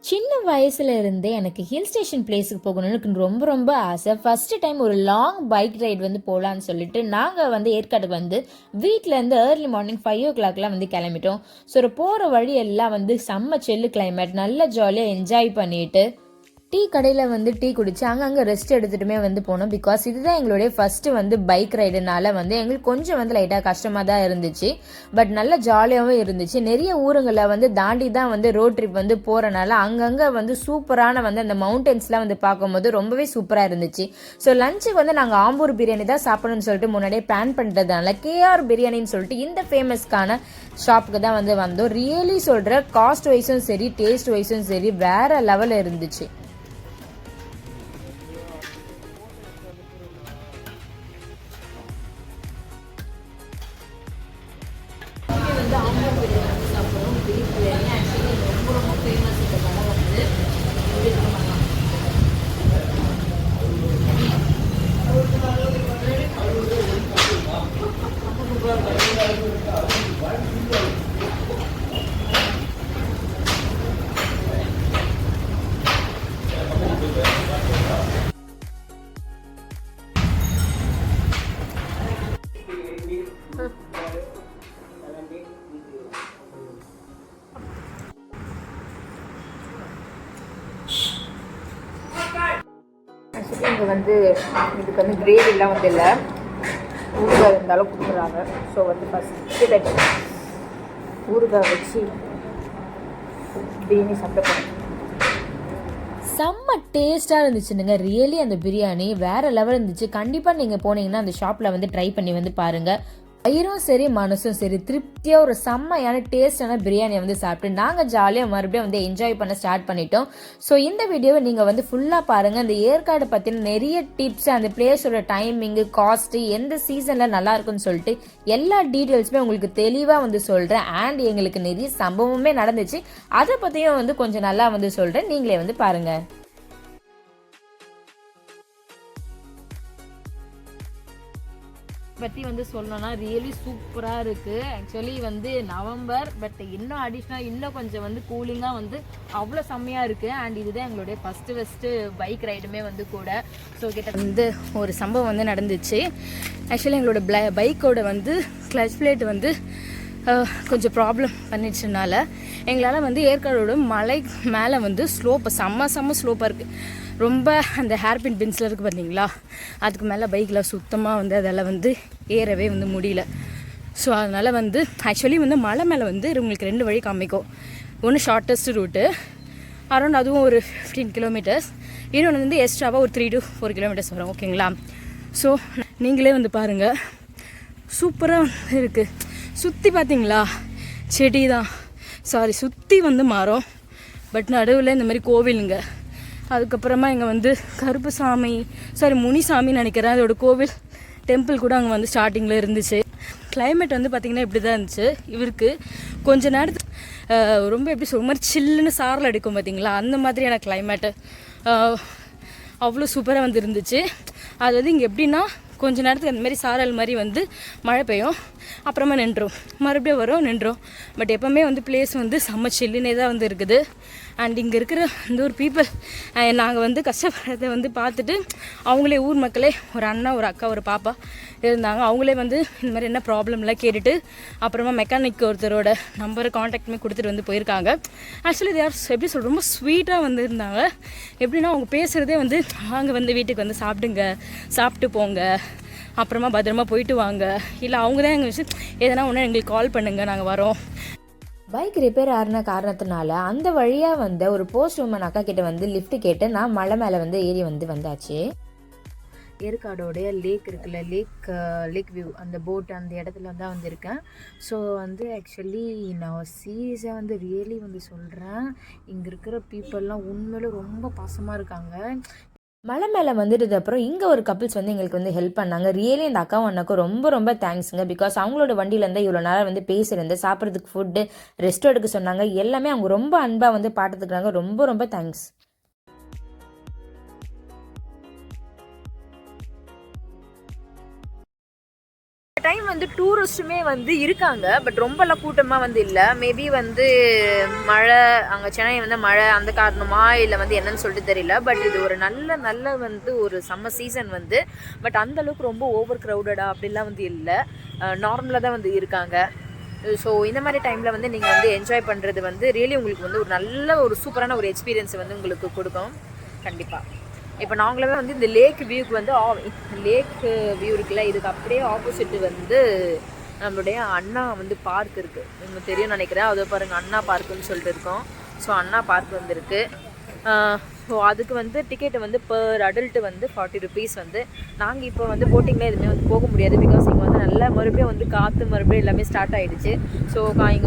சின்ன வயசுல இருந்தே எனக்கு ஹில் ஸ்டேஷன் பிளேஸுக்கு போகணும்னு எனக்கு ரொம்ப ரொம்ப ஆசை. ஃபர்ஸ்ட் டைம் ஒரு லாங் பைக் ரைடு வந்து போகலான்னு சொல்லிட்டு நாங்கள் வந்து ஏற்காடுக்கு வந்து வீட்டிலேருந்து ஏர்லி மார்னிங் 5 o'clockலாம் வந்து கிளம்பிட்டோம். ஸோ போகிற வழி எல்லாம் வந்து செம்ம செல்லு கிளைமேட், நல்ல ஜாலியாக என்ஜாய் பண்ணிட்டு டீ கடையில் வந்து டீ குடிச்சு அங்கங்கே ரெஸ்ட் எடுத்துட்டுமே வந்து போனோம். பிகாஸ் இதுதான் எங்களுடைய ஃபர்ஸ்ட் வந்து பைக் ரைடுனால வந்து எங்களுக்கு கொஞ்சம் வந்து லைட்டாக கஷ்டமாக தான் இருந்துச்சு. பட் நல்ல ஜாலியாகவும் இருந்துச்சு. நிறைய ஊருங்களில் வந்து தாண்டி தான் வந்து ரோட் ட்ரிப் வந்து போகிறனால அங்கங்கே வந்து சூப்பரான வந்து அந்த மவுண்டன்ஸ்லாம் வந்து பார்க்கும்போது ரொம்பவே சூப்பராக இருந்துச்சு. ஸோ லஞ்சுக்கு வந்து நாங்கள் ஆம்பூர் பிரியாணி தான் சாப்பிடணும்னு சொல்லிட்டு முன்னாடியே பிளான் பண்ணுறதுனால கேஆர் பிரியாணின்னு சொல்லிட்டு இந்த ஃபேமஸ்க்கான ஷாப்புக்கு தான் வந்து வந்தோம். ரியலி சொல்கிற காஸ்ட் வைஸும் சரி டேஸ்ட் வைஸும் சரி வேற லெவலில் இருந்துச்சு. இங்கே வந்து இதுக்கு வந்து கிரேவிலாம் வந்து இல்லை, ஊறுகாய் இருந்தாலும் கொடுக்குறாங்க. ஸோ வந்து ஃபஸ்ட்டு ஊறுகாய் வச்சு பிரியாணி சாப்பிட போகிறேன். செம்ம டேஸ்ட்டாக இருந்துச்சுங்க. ரியலி அந்த பிரியாணி வேறு லெவல் இருந்துச்சு. கண்டிப்பாக நீங்கள் போனீங்கன்னா அந்த ஷாப்பில் வந்து ட்ரை பண்ணி வந்து பாருங்கள். வயிறும் சரி மனசும் சரி திருப்தியாக ஒரு செம்மையான டேஸ்டான பிரியாணியை வந்து சாப்பிட்டு நாங்கள் ஜாலியாக மறுபடியும் வந்து என்ஜாய் பண்ண ஸ்டார்ட் பண்ணிட்டோம். ஸோ இந்த வீடியோவை நீங்கள் வந்து ஃபுல்லாக பாருங்கள். இந்த ஏற்காடு பற்றின நிறைய டிப்ஸ், அந்த பிளேஸோட டைமிங்கு, காஸ்ட்டு, எந்த சீசனில் நல்லா இருக்குன்னு சொல்லிட்டு எல்லா டீட்டெயில்ஸுமே உங்களுக்கு தெளிவாக வந்து சொல்கிறேன். அண்ட் எங்களுக்கு நிறைய சம்பவமே நடந்துச்சு, அதை பற்றியும் வந்து கொஞ்சம் நல்லா வந்து சொல்கிறேன். நீங்களே வந்து பாருங்கள். பற்றி வந்து சொல்லணும்னா ரியலி சூப்பராக இருக்குது. ஆக்சுவலி வந்து நவம்பர், பட் இன்னும் அடிஷ்னலாக இன்னும் கொஞ்சம் வந்து கூலிங்காக வந்து அவ்வளோ செம்மையாக இருக்குது. அண்ட் இதுதான் எங்களுடைய ஃபஸ்ட்டு பைக் ரைடுமே வந்து கூட. ஸோ கிட்ட வந்து ஒரு சம்பவம் வந்து நடந்துச்சு. ஆக்சுவலி எங்களோட பைக்கோட வந்து கிளச் பிளேட் வந்து கொஞ்சம் ப்ராப்ளம் பண்ணிடுச்சுனால எங்களால் வந்து ஏற்காடோட மலை மேலே வந்து செம்ம ஸ்லோப்பாக இருக்குது. ரொம்ப அந்த ஹேர்பின் பின்ஸில் இருக்குது பார்த்தீங்களா, அதுக்கு மேலே பைக்கில் சுத்தமாக வந்து அதெல்லாம் வந்து ஏறவே வந்து முடியல. ஸோ அதனால் வந்து ஆக்சுவலி வந்து மலை மேலே வந்து உங்களுக்கு 2 வழி காமிக்கும். ஒன்று ஷார்ட்டஸ்ட் ரூட்டு, அரௌண்ட் அதுவும் ஒரு 15 கிலோமீட்டர்ஸ். இன்னொன்று வந்து எக்ஸ்ட்ராவாக ஒரு 3 to 4 கிலோமீட்டர்ஸ் வரும். ஓகேங்களா? ஸோ நீங்களே வந்து பாருங்கள், சூப்பராக இருக்குது. சுற்றி பார்த்தீங்களா செடி தான், சுற்றி வந்து மரம், பட் நடுவில் இந்த மாதிரி கோவிலுங்க. அதுக்கப்புறமா இங்கே வந்து முனிசாமின்னு நினைக்கிறேன், அதோட கோவில் டெம்பிள் கூட அங்கே வந்து ஸ்டார்டிங்கில் இருந்துச்சு. கிளைமேட் வந்து பார்த்திங்கன்னா இப்படி தான் இருந்துச்சு. இவருக்கு கொஞ்ச நேரத்துக்கு ரொம்ப எப்படி சொல்ற மாதிரி சில்லுன்னு சாரல் அடிக்கும் பார்த்தீங்களா, அந்த மாதிரியான கிளைமேட்டு அவ்வளோ சூப்பராக வந்து இருந்துச்சு. அது வந்து இங்கே எப்படின்னா கொஞ்ச நேரத்துக்கு அந்த மாதிரி சாரல் மாதிரி வந்து மழை பெய்யும், அப்புறமா நின்றோம், மறுபடியும் வரும், நின்றோம். பட் எப்போவுமே வந்து பிளேஸ் வந்து செம்ம சில்லுனே தான் வந்து இருக்குது. அண்ட் இங்கே இருக்கிற இந்த ஒரு பீப்புள் நாங்கள் வந்து கஷ்டப்படுறதை வந்து பார்த்துட்டு அவங்களே ஊர் மக்களே, ஒரு அண்ணா, ஒரு அக்கா, ஒரு பாப்பா இருந்தாங்க. அவங்களே வந்து இந்த மாதிரி என்ன ப்ராப்ளம்லாம் கேட்டுட்டு அப்புறமா மெக்கானிக் ஒருத்தரோட நம்பரை காண்டாக்டுமே கொடுத்துட்டு வந்து போயிருக்காங்க. ஆக்சுவலி தேர் எப்படி சொல்கிற ரொம்ப ஸ்வீட்டாக வந்து இருந்தாங்க. எப்படின்னா அவங்க பேசுகிறதே வந்து வாங்க வந்து வீட்டுக்கு வந்து சாப்பிட்டு போங்க, அப்புறமா பத்திரமா போயிட்டு வாங்க, இல்லை அவங்க தான் எங்கள் விஷயம் எதனா ஒன்று எங்களுக்கு கால் பண்ணுங்கள், நாங்கள் வரோம். பைக் ரிப்பேர் ஆகின காரணத்தினால அந்த வழியாக வந்த ஒரு போஸ்ட் உமன் அக்கா கிட்ட வந்து லிஃப்ட் கேட்டு நான் மலை மேலே வந்து ஏறி வந்தாச்சு. ஏற்காடோடைய லேக் இருக்குல்ல, லேக் வியூ, அந்த போட் அந்த இடத்துல தான் வந்திருக்கேன். ஸோ வந்து ஆக்சுவலி நான் சீரியஸாக வந்து ரியலி வந்து சொல்கிறேன், இங்கே இருக்கிற பீப்புளெலாம் உண்மையிலே ரொம்ப பாசமாக இருக்காங்க. மலை மேலே வந்துட்டு அப்புறம் இங்கே ஒரு கப்பிள்ஸ் வந்து எங்களுக்கு வந்து ஹெல்ப் பண்ணாங்க. ரியலி இந்த அக்கா அண்ணாக்கும் ரொம்ப ரொம்ப தேங்க்ஸுங்க. பிகாஸ் அவங்களோட வண்டியிலேருந்து இவ்வளோ நேரம் வந்து பேசியிருந்தேன், சாப்பிட்றதுக்கு ஃபுட்டு, ரெஸ்ட் எடுக்க சொன்னாங்க, எல்லாமே அவங்க ரொம்ப அன்பாக வந்து பார்த்துக்கிறாங்க. ரொம்ப ரொம்ப தேங்க்ஸ். டைம் வந்து டூரிஸ்ட்டுமே வந்து இருக்காங்க, பட் ரொம்பலாம் கூட்டமாக வந்து இல்லை. மேபி வந்து மழை, அங்கே சென்னை வந்து மழை அந்த காரணமா இல்லை வந்து என்னன்னு சொல்லிட்டு தெரியல. பட் இது ஒரு நல்ல வந்து ஒரு சம்மர் சீசன் வந்து. பட் அந்தளவுக்கு ரொம்ப ஓவர் க்ரௌடடாக அப்படிலாம் வந்து இல்லை, நார்மலாக தான் வந்து இருக்காங்க. ஸோ இந்த மாதிரி டைமில் வந்து நீங்கள் வந்து என்ஜாய் பண்ணுறது வந்து ரியலி உங்களுக்கு வந்து ஒரு நல்ல ஒரு சூப்பரான ஒரு எக்ஸ்பீரியன்ஸ் வந்து உங்களுக்கு கொடுக்கும் கண்டிப்பாக. இப்போ நாங்களுமே வந்து இந்த லேக் வியூக்கு வந்து லேக் வியூ இருக்குல்ல, இதுக்கு அப்படியே ஆப்போசிட்டு வந்து நம்மளுடைய அண்ணா வந்து பார்க் இருக்குது, உங்களுக்கு தெரியும் நினைக்கிறேன். அதை பாருங்கள், அண்ணா பார்க்குன்னு சொல்லிட்டு இருக்கோம். ஸோ அண்ணா பார்க் வந்து இருக்குது. ஸோ அதுக்கு வந்து டிக்கெட்டு வந்து பர் அடல்ட்டு வந்து 40 rupees வந்து. நாங்கள் இப்போ வந்து போட்டிங்கில் எதுவுமே வந்து போக முடியாது, பிகாஸ் இங்கே வந்து நல்லா மறுபடியும் வந்து காற்று மறுபடியும் எல்லாமே ஸ்டார்ட் ஆகிடுச்சு. ஸோ இங்கே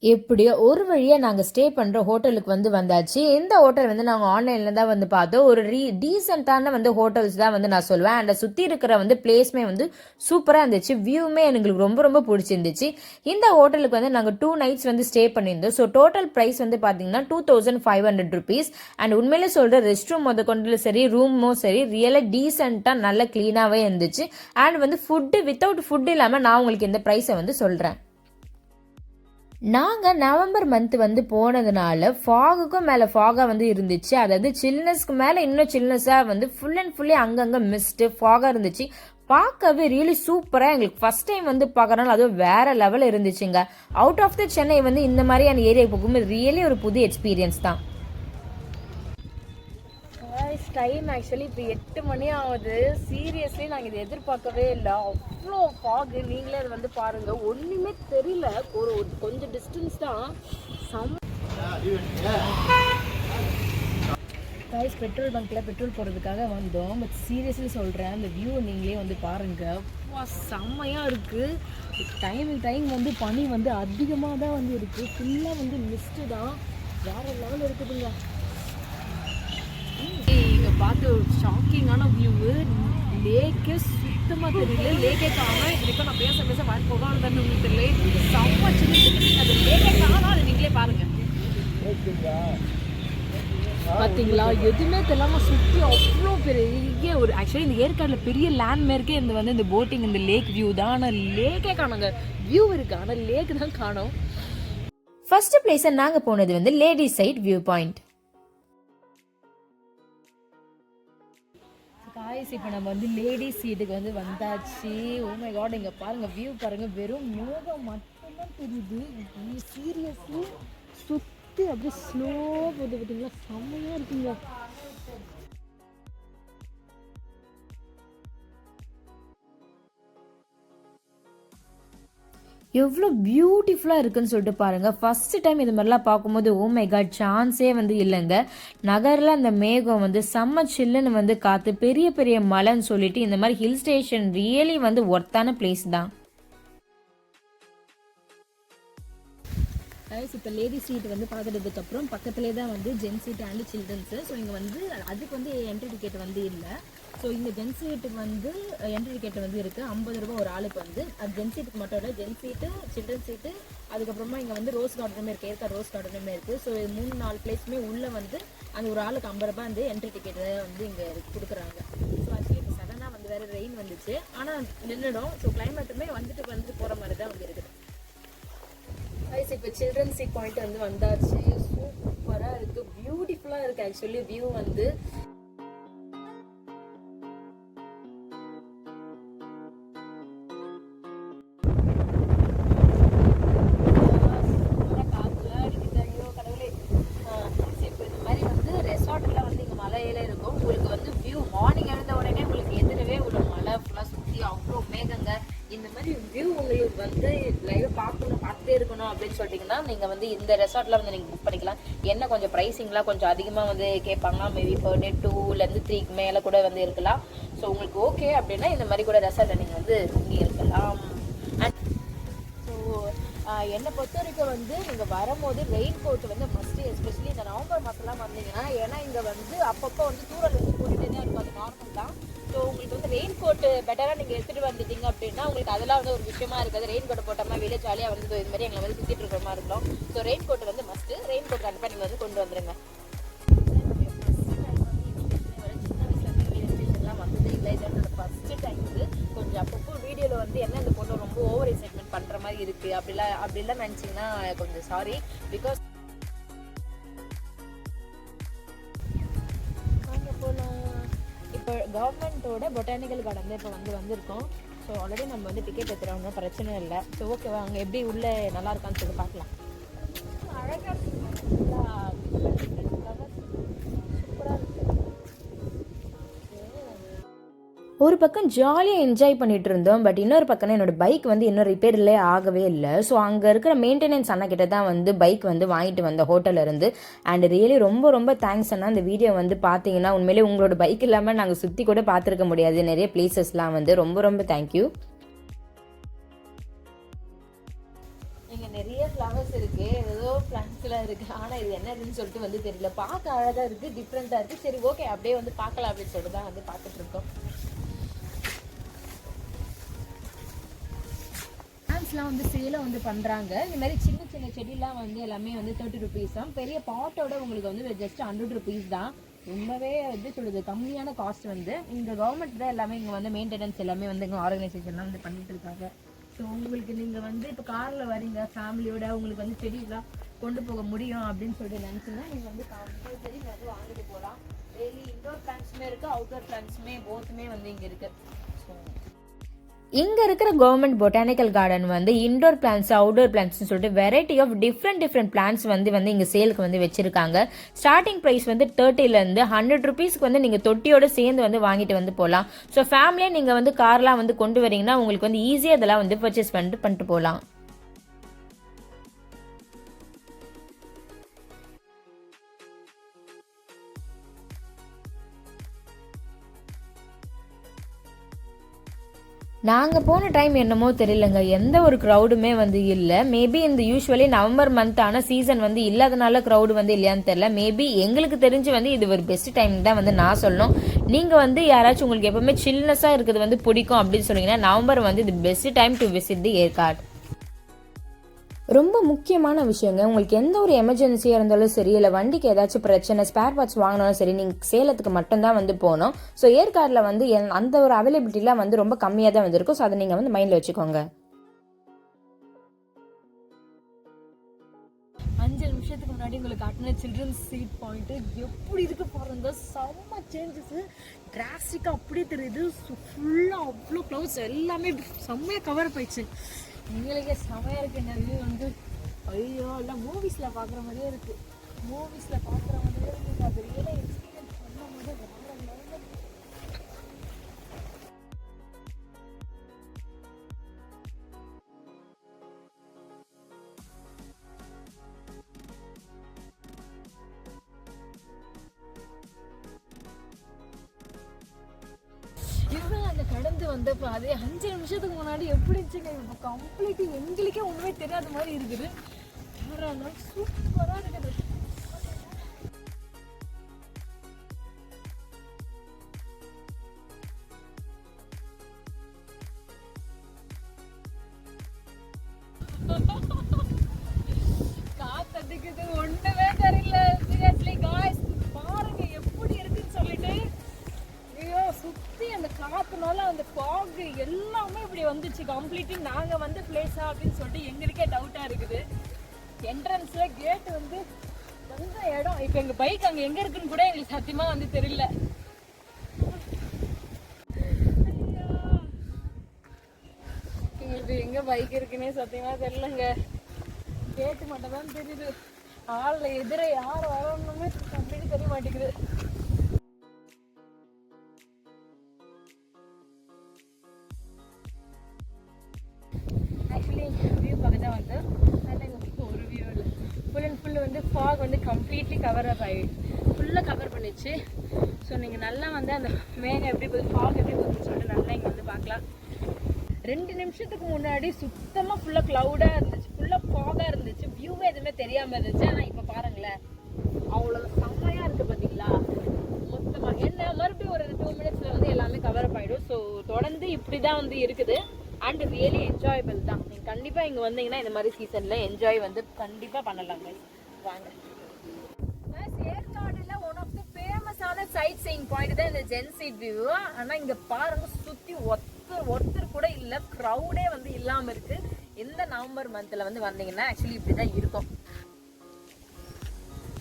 எப்படியோ ஒரு வழியாக நாங்கள் ஸ்டே பண்ணுற ஹோட்டலுக்கு வந்து வந்தாச்சு. இந்த ஹோட்டல் வந்து நாங்கள் ஆன்லைனில் தான் வந்து பார்த்தோம். ஒரு டீசெண்டான வந்து ஹோட்டல்ஸ் தான் வந்து நான் சொல்லுவேன். அண்ட் சுற்றி இருக்கிற வந்து பிளேஸ்மே வந்து சூப்பராக இருந்துச்சு, வியூமே எங்களுக்கு ரொம்ப பிடிச்சிருந்துச்சு. இந்த ஹோட்டலுக்கு வந்து நாங்கள் 2 nights வந்து ஸ்டே பண்ணியிருந்தோம். ஸோ டோட்டல் ப்ரைஸ் வந்து பார்த்தீங்கன்னா 2500 rupees. அண்ட் உண்மையிலே சொல்கிற ரெஸ்ட் ரூம் கொண்டு சரி, ரூமும் சரி, ரியலாக டீசெண்டாக நல்ல க்ளீனாகவே இருந்துச்சு. அண்ட் வந்து வித்தவுட் ஃபுட் இல்லாமல் நான் உங்களுக்கு இந்த ப்ரைஸை வந்து சொல்கிறேன். நாங்கள் நவம்பர் மந்த் வந்து போனதுனால ஃபாகுக்கும் மேலே ஃபாகாக வந்து இருந்துச்சு. அதாவது சில்னஸ்க்கு மேலே இன்னும் சில்னஸாக வந்து ஃபுல் அண்ட் ஃபுல்லி அங்கங்கே மிஸ்ட்டு ஃபாகாக இருந்துச்சு. பார்க்கவே ரியலி சூப்பராக எங்களுக்கு ஃபர்ஸ்ட் டைம் வந்து பார்க்கறனால அதுவும் வேற லெவலில் இருந்துச்சுங்க. அவுட் ஆஃப் த சென்னை வந்து இந்த மாதிரியான ஏரியாவுக்கு போகும்போது ரியலி ஒரு புது எக்ஸ்பீரியன்ஸ் தான். டைம் ஆக்சுவலி இப்போ 8 மணி ஆகுது. சீரியஸ்லி நாங்கள் இதை எதிர்பார்க்கவே இல்லை, அவ்வளோ ஃபாகு. நீங்களே அதை வந்து பாருங்கள், ஒன்றுமே தெரியல. ஒரு கொஞ்சம் டிஸ்டன்ஸ் தான். கைஸ் பெட்ரோல் பங்க்கில் பெட்ரோல் போடுறதுக்காக வந்தோம். பட் சீரியஸ்லி சொல்கிறேன், அந்த வியூ நீங்களே வந்து பாருங்கள், செம்மையாக இருக்குது. டைம் வந்து பனி வந்து அதிகமாக தான் வந்து இருக்குது, ஃபுல்லாக வந்து மிஸ்ட்டு தான், வேறு லெவலில் இருக்குதுங்க. இங்கே பார்த்து ஒரு ஷாக்கிங்கான வியூவு, லேக்கே சுத்தமாக தெரியல, லேக்கே காணோம். இதுக்கு நான் பேச மாதிரி போகாமல் தான் உங்களுக்கு தெரியல, செம்ம சின்ன அது லேக்கே காணோம். அது நீங்களே பாருங்கள், பார்த்தீங்களா? எதுவுமே தெரியாமல் சுற்றி அவ்வளோ பெரிய ஒரு ஆக்சுவலி இந்த ஏற்காடில் பெரிய லேண்ட்மார்க்கே இந்த வந்து இந்த போட்டிங், இந்த லேக் வியூ தான். ஆனால் லேக்கே காணுங்க, வியூ இருக்குது ஆனால் லேக் தான் காணோம். ஃபர்ஸ்ட் பிளேஸை நாங்கள் போனது வந்து ladies side view point. Guys இப்போ நம்ம வந்து லேடிஸ் சீட்டுக்கு வந்து வந்தாச்சு. ஓ மை காட், இங்கே பாருங்கள், வியூ பாருங்கள், வெறும் மேகம் மட்டும்தான் தெரியுது. சீரியஸ்லி சுற்றி அப்படியே ஸ்லோ போட்டு பார்த்தீங்களா, செம்மையாக இருக்குங்க. எவ்வளோ பியூட்டிஃபுல்லாக இருக்குன்னு சொல்லிட்டு பாருங்கள். ஃபஸ்ட்டு டைம் இது மாதிரிலாம் பார்க்கும்போது ஓ மை காட், சான்ஸே வந்து இல்லைங்க. நகரில் அந்த மேகம் வந்து செம்ம சில்லுன்னு வந்து காற்று, பெரிய பெரிய மலைன்னு சொல்லிட்டு இந்த மாதிரி ஹில் ஸ்டேஷன் ரியலி வந்து ஒர்த்தான பிளேஸ் தான். இப்போ லேடிஸ் சீட் வந்து பார்த்துட்டதுக்கப்புறம் பக்கத்துலேயே தான் வந்து gents seat and childrens. So இங்கே வந்து அதுக்கு வந்து என்ட்ரி டிக்கெட் வந்து இல்லை. ஸோ இந்த ஜென்ஸ் சீட்டுக்கு வந்து என்ட்ரி டிக்கெட் வந்து இருக்குது, 50 ரூபா ஒரு ஆளுக்கு வந்து. அது ஜென்ஸ் சீட்டுக்கு மட்டும் இல்லை, ஜென்ஸ் சீட்டு, சில்ட்ரன் சீட்டு, அதுக்கப்புறமா இங்கே வந்து ரோஸ் கார்டனுமே இருக்குது, ஏற்காடு ரோஸ் கார்டனுமே இருக்குது. ஸோ 3-4 பிளேஸுமே உள்ளே வந்து அந்த ஒரு ஆளுக்கு 50 ரூபா வந்து என்ட்ரி டிக்கெட் வந்து இங்கே கொடுக்குறாங்க. ஸோ ஆக்சுவலி இப்போ சடனாக வந்து வேறு ரெயின் வந்துச்சு, ஆனால் நின்றுடும். ஸோ கிளைமேட்டுமே வந்துட்டு போகிற மாதிரி தான் வந்து இருக்குது. இப்போ சில்ட்ரன் சீட் பாயிண்ட் வந்து வந்தாச்சு. சூப்பராக இருக்குது, பியூட்டிஃபுல்லாக இருக்குது ஆக்சுவலி வியூ வந்து. ரெசார்ட்லாம் வந்து இங்கே மலையில இருக்கும். உங்களுக்கு வந்து வியூ மார்னிங் எழுந்த உடனே உங்களுக்கு எதிரவே உள்ள மலை ஃபுல்லாக சுற்றி அவ்வளோ மேகங்க. இந்த மாதிரி வியூ உங்களுக்கு வந்து லைவாக பார்த்துட்டே இருக்கணும் அப்படின்னு சொல்லிட்டிங்கன்னா நீங்கள் வந்து இந்த ரெசார்ட்டில் வந்து நீங்கள் புக் பண்ணிக்கலாம். என்ன கொஞ்சம் ப்ரைஸிங்லாம் கொஞ்சம் அதிகமாக வந்து கேட்பாங்க, மேபி பர் டே 2லேருந்து 3க்கு மேலே கூட வந்து இருக்கலாம். ஸோ உங்களுக்கு ஓகே அப்படின்னா இந்த மாதிரி கூட ரெசார்ட்டில் நீங்கள் வந்து தங்கி இருக்கலாம். அண்ட் ஸோ என்னை பொறுத்த வரைக்கும் வந்து நீங்கள் வரும்போது ரெயின் கோட் வந்து மஸ்ட்டு, எஸ்பெஷலி இந்த நவம்பர் மாதம்லாம் வந்தீங்கன்னா, ஏன்னா இங்கே வந்து அப்பப்போ வந்து தூரல் வந்து போட்டுகிட்டே தான் இருக்கும், அது நார்மல் தான். ஸோ உங்களுக்கு வந்து ரெயின் கோட்டு பெட்டராக நீங்கள் எடுத்துகிட்டு வந்துட்டீங்க அப்படின்னா உங்களுக்கு அதெல்லாம் வந்து ஒரு விஷயமா இருக்காது. ரெயின் கோட்டை போட்டோம்னா வெளியே ஜாலியாக வந்து இது மாதிரி எங்களை வந்து சுற்றிட்டு இருக்கிற மாதிரி இருக்கும். ஸோ ரெயின் கோட் வந்து மஸ்ட்டு, ரெயின் கோட் கண்டிப்பாக நீங்கள் வந்து கொண்டு வந்துடுங்க. சின்ன வயசுலேருந்து ரயில்வே ஸ்டேஷன்லாம் வந்தது இல்லை, இதோட ஃபஸ்ட்டு டைம். கொஞ்சம் அப்பப்போ வீடியோவில் வந்து இருக்கு அப்படிலாம் நினைச்சீங்கன்னா கொஞ்சம் சாரி. பிகாஸ் இப்போ கவர்மெண்ட்டோட பொட்டானிக்கல் கார்டன் தான் இப்போ வந்திருக்கோம். ஸோ ஆல்ரெடி நம்ம வந்து டிக்கெட் எடுத்துகிறோம்னா பிரச்சனை இல்லை. ஸோ ஓகேவா, அங்கே எப்படி உள்ளே நல்லா இருக்கான்னு சொல்லி பார்க்கலாம். அழகாக சூப்பராக இருக்கு. ஒரு பக்கம் ஜாலியாக என்ஜாய் பண்ணிட்டு இருந்தோம். பட் இன்னொரு பக்கம் என்னோட பைக் வந்து இன்னும் ரிப்பேர்லே ஆகவே இல்லை. ஸோ அங்கே இருக்கிற மெயின்டெனன்ஸ் அண்ணா கிட்ட தான் வந்து பைக் வந்து வாங்கிட்டு வந்த ஹோட்டலில் இருந்து. அண்ட் ரியலி ரொம்ப ரொம்ப தேங்க்ஸ் அண்ணா. இந்த வீடியோ வந்து பார்த்தீங்கன்னா உண்மையிலே உங்களோட பைக் இல்லாமல் நாங்கள் சுற்றி கூட பார்த்துருக்க முடியாது நிறைய பிளேசஸ்லாம் வந்து. ரொம்ப ரொம்ப தேங்க்யூ. இங்கே நிறைய ஃப்ளவர்ஸ் இருக்குது, ஏதோ பிளான்ஸ்லாம் இருக்குது. ஆனால் இது என்னதுன்னு சொல்லிட்டு வந்து தெரியல. பார்க்க அழகாக இருக்குது, டிஃப்ரெண்ட்டாக இருக்குது. சரி ஓகே அப்படியே வந்து பார்க்கலாம் அப்படின்னு சொல்லிட்டு தான் வந்து பார்த்துட்டு இருக்கோம். பிளான்ஸ்லாம் வந்து சேலை வந்து பண்ணுறாங்க. இந்த மாதிரி சின்ன சின்ன செடிலாம் வந்து எல்லாமே வந்து 30 rupees தான். பெரிய பாட்டோட உங்களுக்கு வந்து ஜஸ்ட் 100 rupees தான். ரொம்பவே எப்படி சொல்லுது கம்மியான காஸ்ட் வந்து. இந்த கவர்மெண்ட் தான் எல்லாமே இங்கே வந்து மெயின்டெனன்ஸ் எல்லாமே வந்து இங்கே ஆர்கனைசேஷன்லாம் வந்து பண்ணிட்டு இருக்காங்க. ஸோ உங்களுக்கு நீங்கள் வந்து இப்போ காரில் வரீங்க ஃபேமிலியோட, உங்களுக்கு வந்து செடியெலாம் கொண்டு போக முடியும் அப்படின்னு சொல்லிட்டு நினச்சிங்கன்னா நீங்கள் வந்து கம்பல்சரி வந்து வாங்கிட்டு போகலாம். டெய்லி இன்டோர் பிளான்ஸுமே இருக்குது, அவுட்டோர் பிளான்ஸுமே போத்துமே வந்து இங்கே இருக்குது. ஸோ இங்கே இருக்கிற கவர்மெண்ட் பொட்டானிக்கல் கார்டன் வந்து இன்டோர் பிளான்ஸ் அவுடோர் பிளான்ஸ்னு சொல்லிட்டு வெரைட்டி ஆஃப் டிஃப்ரெண்ட் பிளான்ஸ் வந்து இங்கே சேலுக்கு வந்து வச்சுருக்காங்க. ஸ்டார்டிங் ப்ரைஸ் வந்து 30லேருந்து 100 rupeesக்கு வந்து நீங்கள் தொட்டியோடு சேர்ந்து வந்து வாங்கிட்டு வந்து போகலாம். ஸோ ஃபேமிலியாக நீங்கள் வந்து கார்லாம் வந்து கொண்டு வரீங்கன்னா உங்களுக்கு வந்து ஈஸியாக இதெல்லாம் வந்து பர்ச்சேஸ் பண்ணிட்டு போகலாம். நாங்கள் போன டைம் என்னமோ தெரியலங்க, எந்த ஒரு க்ரௌடுமே வந்து இல்லை. மேபி இந்த யூஸ்வலி நவம்பர் மந்த் ஆனால் சீசன் வந்து இல்லாதனால க்ரௌடு வந்து இல்லையான்னு தெரியல. மேபி எங்களுக்கு தெரிஞ்சு வந்து இது ஒரு பெஸ்ட் டைம் தான் வந்து நான் சொல்லணும். நீங்கள் வந்து யாராச்சும் உங்களுக்கு எப்பவுமே சில்னஸாக இருக்கிறது வந்து பிடிக்கும் அப்படின்னு சொன்னீங்கன்னா நவம்பர் வந்து இது பெஸ்ட் டைம் டு விசிட் தி ஏற்காடு. ரொம்ப முக்கியமான விஷயங்க, உங்களுக்கு எந்த ஒரு எமர்ஜென்சியாக இருந்தாலும் சரி, இல்லை வண்டிக்கு ஏதாச்சும் பிரச்சனை ஸ்பேர் பார்ட்ஸ் வாங்கினாலும் சரி, நீங்கள் சேலத்துக்கு மட்டும்தான் வந்து போகணும். ஸோ ஏற்காடில் வந்து அந்த ஒரு அவைலபிலிட்டிலாம் வந்து ரொம்ப கம்மியாக தான் வந்துருக்கும். ஸோ அதை நீங்கள் வந்து மைண்டில் வச்சுக்கோங்க. 5 நிமிஷத்துக்கு முன்னாடி உங்களுக்கு காட்டின சில்ட்ரன்ஸ் சீட் பாயிண்ட்டு எப்படி இருக்கு பாருங்க. செம்ம சேஞ்சஸ், டிராஸ்டிக்காக அப்படியே தெரியுது. ஃபுல்லாக அவ்வளோ க்ளவுட்ஸ் எல்லாமே செம்மையாக கவர் போயிடுச்சு. உங்களுக்கே செமையாக இருக்குது. இந்த வியூ வந்து ஐயோ எல்லாம் மூவிஸில் பார்க்குற மாதிரியே இருக்குது. மூவிஸில் பார்க்குற மாதிரியே இருக்குது. அது ரியலாக எக்ஸ்பீரியன்ஸ் பண்ணும் போது இதுதான் அந்த கடந்து வந்தப்போ அதே 5 நிமிஷத்துக்கு முன்னாடி எப்படி இருந்துச்சுங்க. இப்போ கம்ப்ளீட்டு எங்களுக்கே ஒன்றுமே தெரியாத மாதிரி இருக்குது. சூப்பராக இருக்குது. காத்தடிக்குது, ஒன்றுமே தெரியல. சீரியஸ்லி காய்ஸ் பாருங்க எப்படி இருக்குன்னு சொல்லிட்டு. ஐயோ சுற்றி அந்த காற்றுனால அந்த ஃபாக் எல்லாமே இப்படி வந்துச்சு கம்ப்ளீட்லி. நாங்கள் வந்து பிளேஸா அப்படின்னு சொல்லிட்டு எங்களுக்கே டவுட்டாக இருக்குது. என்ட்ரன்ஸில் கேட்டு வந்து எந்த இடம் இப்போ எங்கள் பைக் அங்கே எங்கே இருக்குன்னு கூட எங்களுக்கு சத்தியமாக வந்து தெரியல. எங்களுக்கு எங்கே பைக் இருக்குன்னே சத்தியமாக தெரியலங்க. கேட்டு மட்டும் தான் தெரியுது. ஆளில் எதிர யார் வரணுமே கம்ப்ளீட்டு தெரிய மாட்டேங்குது. வியூ பார்க்க தான் வந்து ஒரு வியூ இல்லை, ஃபுல் அண்ட் ஃபுல் வந்து ஃபாக் வந்து கம்ப்ளீட்லி கவர் அப் ஃபுல்லாக கவர் பண்ணிச்சு. ஸோ நீங்கள் நல்லா வந்து அந்த மேகம் எப்படி போகுது, ஃபாக் எப்படி போகுதுன்னு சொல்லிட்டு நல்லா இங்கே வந்து பார்க்கலாம். 2 நிமிஷத்துக்கு முன்னாடி சுத்தமாக ஃபுல்லாக க்ளவுடாக இருந்துச்சு, ஃபுல்லாக ஃபாகாக இருந்துச்சு, வியூவே எதுவுமே தெரியாமல் இருந்துச்சு. ஆனால் இப்போ பாருங்களேன் அவ்வளோ செம்மையாக இருக்குது பார்த்தீங்களா. மொத்தமாக என்ன மறுபடியும் ஒரு 2 minutesல வந்து எல்லாமே கவர் அப் ஆகிடும். ஸோ தொடர்ந்து இப்படி தான் வந்து இருக்குது. அண்ட் ரியலி என்ஜாயபிள் தான். நீங்கள் கண்டிப்பாக இங்கே வந்தீங்கன்னா இந்த மாதிரி சீசனில் என்ஜாய் வந்து கண்டிப்பாக பண்ணலாங்க. வாங்க. ஏற்காடுல ஒன் ஆஃப் தி ஃபேமஸான சைட் சீயிங் பாயிண்ட் தான் இந்த ஜென்சீட் வியூ. ஆனால் இங்கே பாருங்க சுற்றி ஒருத்தர் கூட இல்லை, க்ரௌடே வந்து இல்லாமல் இருக்குது. இந்த நவம்பர் மந்த்தில் வந்து வந்தீங்கன்னா ஆக்சுவலி இப்படி தான் இருக்கும்.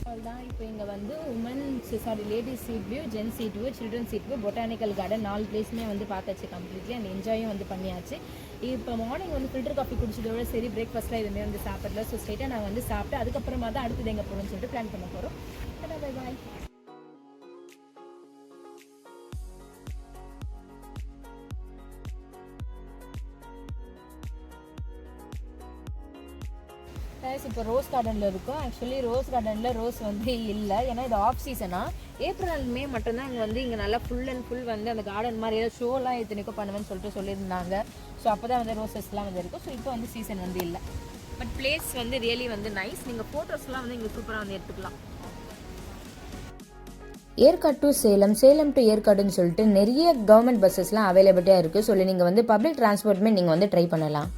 அவ்வளோதான். இப்போ இங்கே வந்து ladies seat view, gents seat view, children seat view, botanical garden 4 பிளேஸுமே வந்து பார்த்தாச்சு கம்ப்ளீட்லி அண்ட் என்ஜாயும் வந்து பண்ணியாச்சு. இப்போ மார்னிங் வந்து ஃபில்டர் காஃபி குடிச்சதோட சரி பிரேக்ஃபாஸ்ட்டில் எதுவுமே வந்து சாப்பிடல. ஸோ ஸ்ட்ரைட்டாக நாங்கள் வந்து சாப்பிட்டு அதுக்கப்புறமா தான் அடுத்தது எங்கே போகணும்னு சொல்லிட்டு பிளான் பண்ண போகிறோம். Bye bye. இப்போ ரோஸ் கார்டனில் இருக்கும். ஆக்சுவலி ரோஸ் கார்டனில் ரோஸ் வந்து இல்லை, ஏன்னா இது ஆஃப் சீசனாக. ஏப்ரல் அண்ட் மே மட்டும்தான் இங்கே வந்து இங்கே நல்லா ஃபுல் அண்ட் ஃபுல் வந்து அந்த கார்டன் மாதிரி ஏதாவது ஷோலாம் எத்தனைக்கும் பண்ணுவேன்னு சொல்லியிருந்தாங்க. ஸோ அப்போ தான் வந்து ரோசஸ்லாம் வந்து இருக்கும். ஸோ இப்போ வந்து சீசன் வந்து இல்லை. பட் பிளேஸ் வந்து ரியலி வந்து நைஸ். நீங்கள் ஃபோட்டோஸ்லாம் வந்து இங்கே சூப்பராக வந்து எடுத்துக்கலாம். ஏற்காடு டு சேலம், சேலம் டு ஏற்காடுன்னு சொல்லிட்டு நிறைய கவர்மெண்ட் பஸ்ஸஸ்லாம் அவைலபிலிட்டியாக இருக்குது. சொல்லி நீங்கள் வந்து பப்ளிக் டிரான்ஸ்போர்ட்டுமே நீங்கள் வந்து ட்ரை பண்ணலாம்.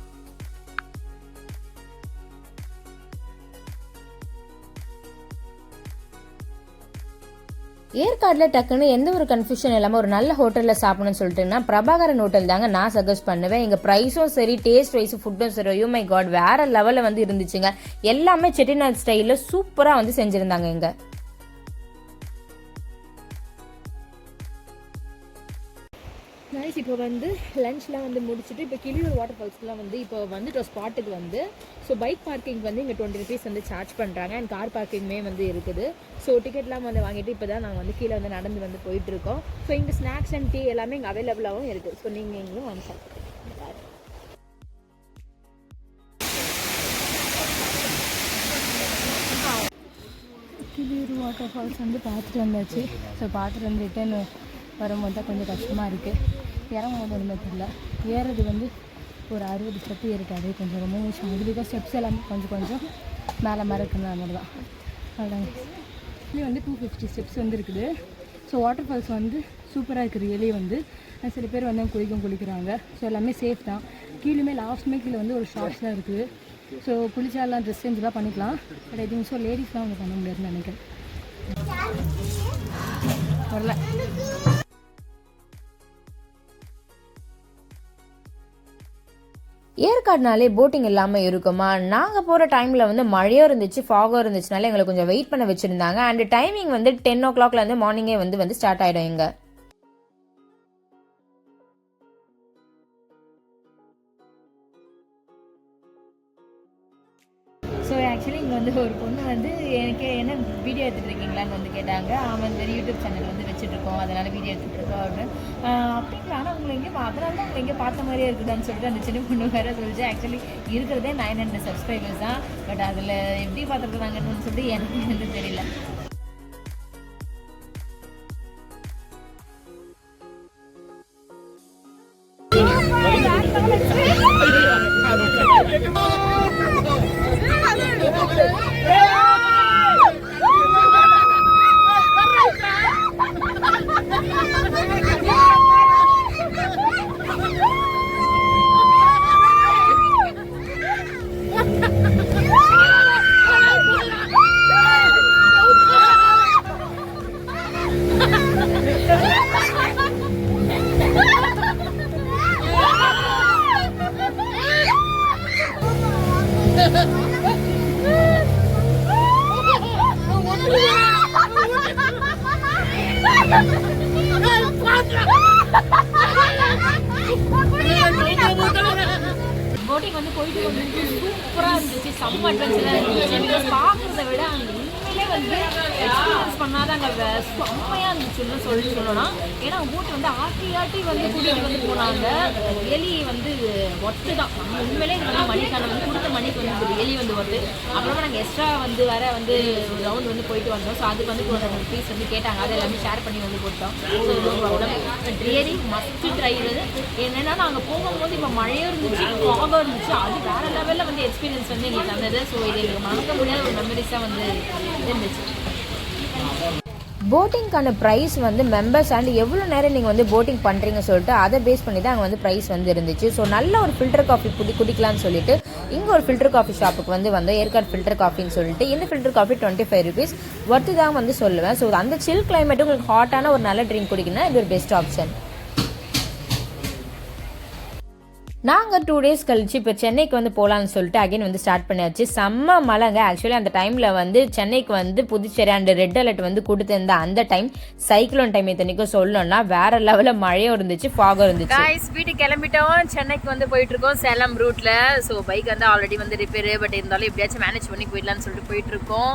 ஏற்காடில் டக்குன்னு எந்த ஒரு கன்ஃபியூஷன் இல்லாமல் ஒரு நல்ல ஹோட்டலில் சாப்பிடணும்னு சொல்லிட்டுன்னா பிரபாகரன் ஹோட்டல் தாங்க நான் சஜஸ்ட் பண்ணுவேன். எங்கள் ப்ரைஸும் சரி, டேஸ்ட் வைஸும், ஃபுட்டும் சரி, யூ மை காட் வேற லெவலில் வந்து இருந்துச்சுங்க. எல்லாமே செட்டிநாடு ஸ்டைலில் சூப்பராக வந்து செஞ்சுருந்தாங்க இங்கே. நைஸ். இப்போ வந்து லஞ்ச்லாம் வந்து முடிச்சுட்டு இப்போ கிளியூர் வாட்டர் ஃபால்ஸ்க்குலாம் வந்து இப்போ வந்துட்டோம் ஸ்பாட்டுக்கு வந்து. ஸோ பைக் பார்க்கிங் வந்து இங்கே 20 rupees வந்து சார்ஜ் பண்ணுறாங்க அண்ட் கார் பார்க்கிங்குமே வந்து இருக்குது. ஸோ டிக்கெட்லாம் வந்து வாங்கிட்டு இப்போ தான் நாங்கள் வந்து கீழே வந்து நடந்து வந்து போயிட்டுருக்கோம். ஸோ இங்கே ஸ்நாக்ஸ் அண்ட் டீ எல்லாமே இங்கே அவைலபிளாகவும் இருக்குது. ஸோ நீங்கள் இங்கேயும் வாங்கி சாப்பிடுங்க. கிளியூர் வாட்டர் ஃபால்ஸ் வந்து பார்த்துட்டு வந்தாச்சு. ஸோ பார்த்துட்டு வந்து ரிட்டர்ன் வரும்போது தான் கொஞ்சம் கஷ்டமாக இருக்குது. இறங்கும்போது ஒன்றுமே தெரியல. ஏறது வந்து ஒரு 60 ஸ்டெப் ஏறிட்டாரு. கொஞ்சம் ரொம்ப விஷயம் அது பிகாஸ் ஸ்டெப்ஸ் எல்லாமே கொஞ்சம் மேலே மறக்கணும். அதனால தான் அவ்வளோதாங்க. இதுலேயே வந்து 250 ஸ்டெப்ஸ் வந்து இருக்குது. ஸோ வாட்டர் ஃபால்ஸ் வந்து சூப்பராக இருக்குது ரியலி வந்து. சில பேர் வந்து குளிக்கிறாங்க. ஸோ எல்லாமே சேஃப் தான். கீழே லாஸ்ட்டுமே கீழே வந்து ஒரு ஷாப்ஸ் தான் இருக்குது. ஸோ குளிச்சாலாம் ட்ரெஸ் சேஞ்செலாம் பண்ணிக்கலாம். பட் ஐ திங்க் ஸோ லேடிஸ்லாம் அவங்க பண்ண முடியாதுன்னு நினைக்கிறேன். வரல. ஏற்காடுனாலே போட்டிங் இல்லாமல் இருக்குமா? நாங்கள் போகிற டைமில் வந்து மழையும் இருந்துச்சு, ஃபாகும் இருந்துச்சுனால எங்களை கொஞ்சம் வெயிட் பண்ண வச்சுருந்தாங்க. அண்ட் டைமிங் வந்து 10 o'clockலேருந்து மார்னிங்கே வந்து ஸ்டார்ட் ஆகிடும் இங்கே. ஸோ ஆக்சுவலி இங்கே வந்து ஒரு பொண்ணு வந்து எனக்கு என்ன வீடியோ எடுத்துகிட்டு இருக்கீங்களான்னு வந்து கேட்டாங்க. அவன் வந்து யூடியூப் சேனல் வந்து வச்சுட்ருக்கோம், அதனால் வீடியோ எடுத்துகிட்டு இருக்கோம் அப்படின்னு. அப்படிங்களா? ஆனால் உங்களை எங்கேயும் அதனால தான் உங்களை எங்கேயும் பார்த்த மாதிரியே இருக்குதான்னு சொல்லிட்டு அந்த சின்ன பொண்ணு வேறு சொல்லிச்சு. ஆக்சுவலி இருக்கிறதே 900 subscribers தான். பட் அதில் எப்படி பார்த்துருக்குறாங்கன்னு சொல்லிட்டு எனக்கு வந்து தெரியல. போட்டிங் வந்து போயிட்டு வந்து சூப்பராக இருந்துச்சு. செம்ம அட்வென்ச்சராக இருந்துச்சு. பிகாஸ் பார்க்குறத விட அங்கே உண்மையிலே வந்து எக்ஸ்பீரியன்ஸ் பண்ணாதாங்க செம்மையாக இருந்துச்சுன்னு சொல்லணும். ஏன்னா போட் வந்து ஆட்டி வந்து கூட்டிகிட்டு வந்து போனாங்க. ரியலி வந்து ஒர்த்து தான். நம்ம உண்மையிலே இது வந்து மணிக்கான வந்து கொடுத்த மணிக்கு வந்து ரியலி வந்து ஒர்த்து. அப்புறமா நாங்கள் எக்ஸ்ட்ரா வந்து வேற வந்து ஒரு ரவுண்ட் வந்து போயிட்டு வந்தோம். ஸோ அதுக்கு வந்து 200 rupees வந்து கேட்டாங்க. அதை எல்லாமே ஷேர் பண்ணி வந்து கொடுத்தோம். So no problem. But really must try இது. என்னென்னா நாங்கள் போகும்போது இப்போ மழையும் இருந்துச்சு, ஃபாகும் இருந்துச்சு. அது வேற லெவலில் வந்து எக்ஸ்பீரியன்ஸ் வந்து எங்களுக்கு தந்தது. ஸோ இது எங்களுக்கு மறக்க முடியாத ஒரு மெமரிஸாக வந்து இருந்துச்சு. போட்டிங்கான ப்ரைஸ் வந்து மெம்பர்ஸ் அண்ட் எவ்வளோ நேரம் நீங்கள் வந்து போட்டிங் பண்ணுறீங்க சொல்லிட்டு அதை பேஸ் பண்ணி தான் அங்கே வந்து ப்ரைஸ் வந்து இருந்துச்சு. ஸோ நல்ல ஒரு ஃபில்டர் காஃபி குடிக்கலான்னு சொல்லிட்டு இங்கே ஒரு ஃபில்டர் காஃபி ஷாப்புக்கு வந்து வந்தோம். ஏற்காடு ஃபில்டர் காஃபின்னு சொல்லிட்டு. இந்த ஃபில்டர் காஃபி 25 rupees ஒர்த்து தான் வந்து சொல்லுவேன். ஸோ அந்த சில் கிளைமேட்டு உங்களுக்கு ஹாட்டான ஒரு நல்ல ட்ரிங்க் குடிக்கணும்னா இது ஒரு பெஸ்ட் ஆப்ஷன். நாங்கள் 2 days கழிச்சு இப்போ சென்னைக்கு வந்து போகலான்னு சொல்லிட்டு அகைன் வந்து ஸ்டார்ட் பண்ணியாச்சு. செம்ம மழைங்க. ஆக்சுவலி அந்த டைமில் வந்து சென்னைக்கு வந்து புதுச்சேரி அண்ட் ரெட் அலர்ட் வந்து கொடுத்திருந்த அந்த டைம் சைக்ளோன் டைம் இத்தனைக்கும் சொல்லணும்னா வேற லெவலில் மழையும் இருந்துச்சு, ஃபாகும் இருந்துச்சு. வீட்டுக்கு கிளம்பிட்டோம். சென்னைக்கு வந்து போயிட்டு இருக்கோம் சேலம் ரூட்ல. ஸோ பைக் வந்து ஆல்ரெடி வந்து ரிப்பேரு, பட் இருந்தாலும் எப்படியாச்சும் மேனேஜ் பண்ணி போயிடலான்னு சொல்லிட்டு போயிட்டு இருக்கோம்.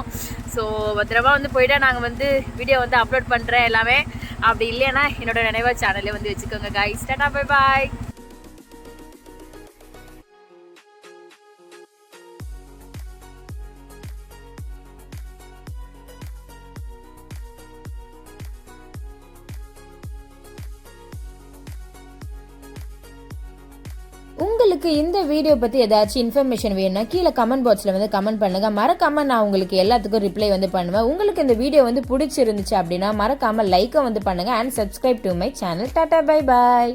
ஸோ பத்திரமா வந்து போயிட்டா நாங்கள் வந்து வீடியோ வந்து அப்லோட் பண்ணுறேன் எல்லாமே. அப்படி இல்லைன்னா என்னோட நினைவா சேனல்லே வந்து வச்சுக்கோங்க guys. Tata bye bye. உங்களுக்கு இந்த வீடியோ பற்றி ஏதாச்சும் இன்ஃபர்மேஷன் வேணும்னா கீழே கமெண்ட் பாக்ஸில் வந்து கமெண்ட் பண்ணுங்கள். மறக்காமல் நான் உங்களுக்கு எல்லாத்துக்கும் ரிப்ளை வந்து பண்ணுவேன். உங்களுக்கு இந்த வீடியோ வந்து பிடிச்சிருந்துச்சு அப்படின்னா மறக்காமல் லைக்கை வந்து பண்ணுங்கள் and subscribe to my channel. Tata bye bye.